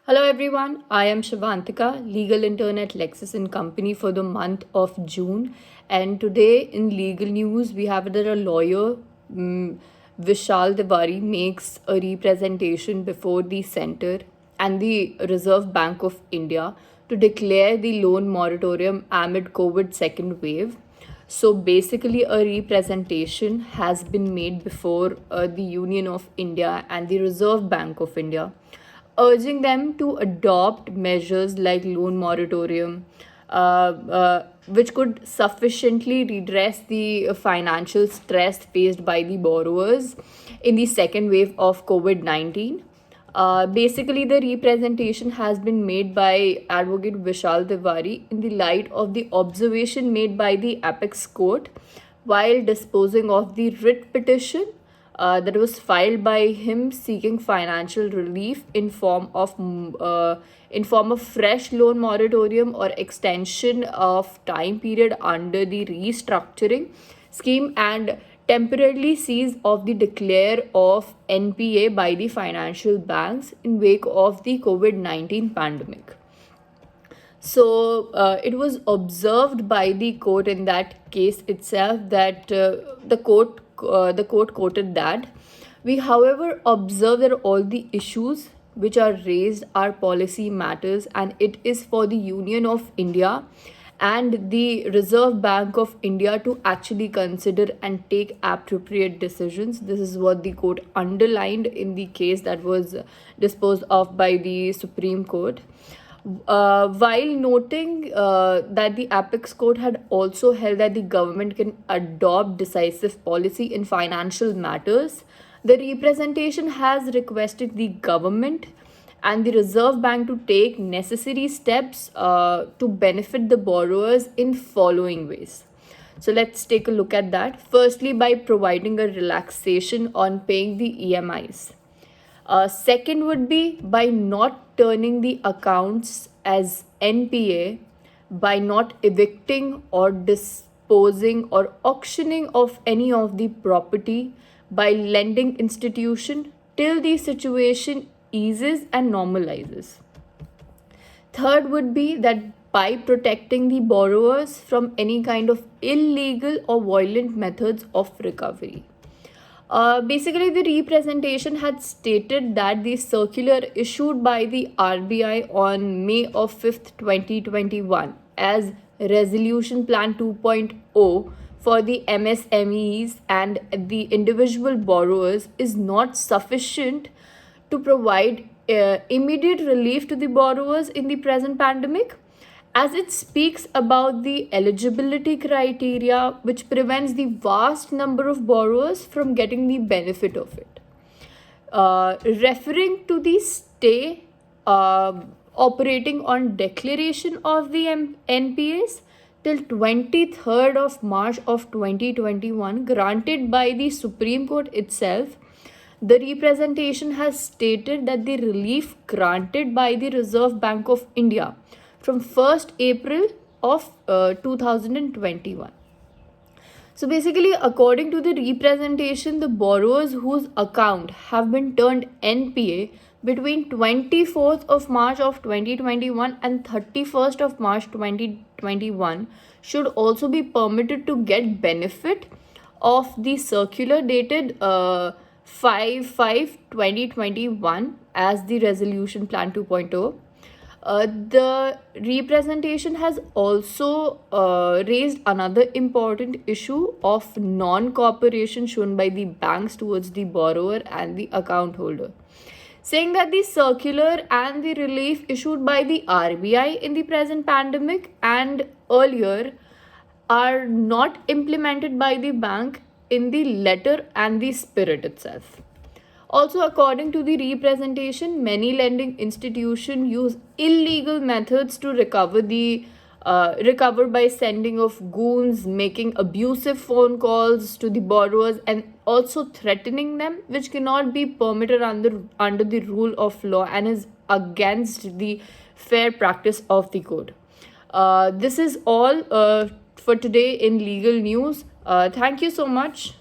Hello everyone, I am Shivantika, legal intern at Lexis and Company for the month of June. And today in legal news, we have that a lawyer, Vishal Tiwari, makes a representation before the Center and the Reserve Bank of India to declare the loan moratorium amid COVID second wave. So basically, a representation has been made before the Union of India and the Reserve Bank of India, urging them to adopt measures like loan moratorium, which could sufficiently redress the financial stress faced by the borrowers in the second wave of COVID 19. Basically, the representation has been made by Advocate Vishal Tiwari in the light of the observation made by the Apex Court while disposing of the writ petition that was filed by him seeking financial relief in form of fresh loan moratorium or extension of time period under the restructuring scheme and temporarily cease of the declare of NPA by the financial banks in wake of the COVID-19 pandemic. So it was observed by the court in that case itself that the court quoted that we, however, observe that all the issues which are raised are policy matters, and it is for the Union of India and the Reserve Bank of India to actually consider and take appropriate decisions. This is what the court underlined in the case that was disposed of by the Supreme Court. While noting that the Apex Court had also held that the government can adopt decisive policy in financial matters, the representation has requested the government and the Reserve Bank to take necessary steps to benefit the borrowers in following ways. So let's take a look at that. Firstly, by providing a relaxation on paying the EMIs. Second would be by not turning the accounts as NPA, by not evicting or disposing or auctioning of any of the property by lending institution till the situation eases and normalizes. Third would be that by protecting the borrowers from any kind of illegal or violent methods of recovery. Basically, the representation had stated that the circular issued by the RBI on May of 5th, 2021 as Resolution Plan 2.0 for the MSMEs and the individual borrowers is not sufficient to provide immediate relief to the borrowers in the present pandemic, as it speaks about the eligibility criteria which prevents the vast number of borrowers from getting the benefit of it. Referring to the stay operating on declaration of the NPAs till 23rd of March of 2021 granted by the Supreme Court itself, the representation has stated that the relief granted by the Reserve Bank of India from 1st April of 2021. So basically, according to the representation, the borrowers whose account have been turned NPA between 24th of March of 2021 and 31st of March 2021 should also be permitted to get benefit of the circular dated 5/5/2021 as the Resolution Plan 2.0. The representation has also raised another important issue of non-cooperation shown by the banks towards the borrower and the account holder, saying that the circular and the relief issued by the RBI in the present pandemic and earlier are not implemented by the bank in the letter and the spirit itself. Also, according to the representation, many lending institutions use illegal methods to recover by sending of goons, making abusive phone calls to the borrowers, and also threatening them, which cannot be permitted under the rule of law and is against the fair practice of the code. This is all for today in legal news. Thank you so much.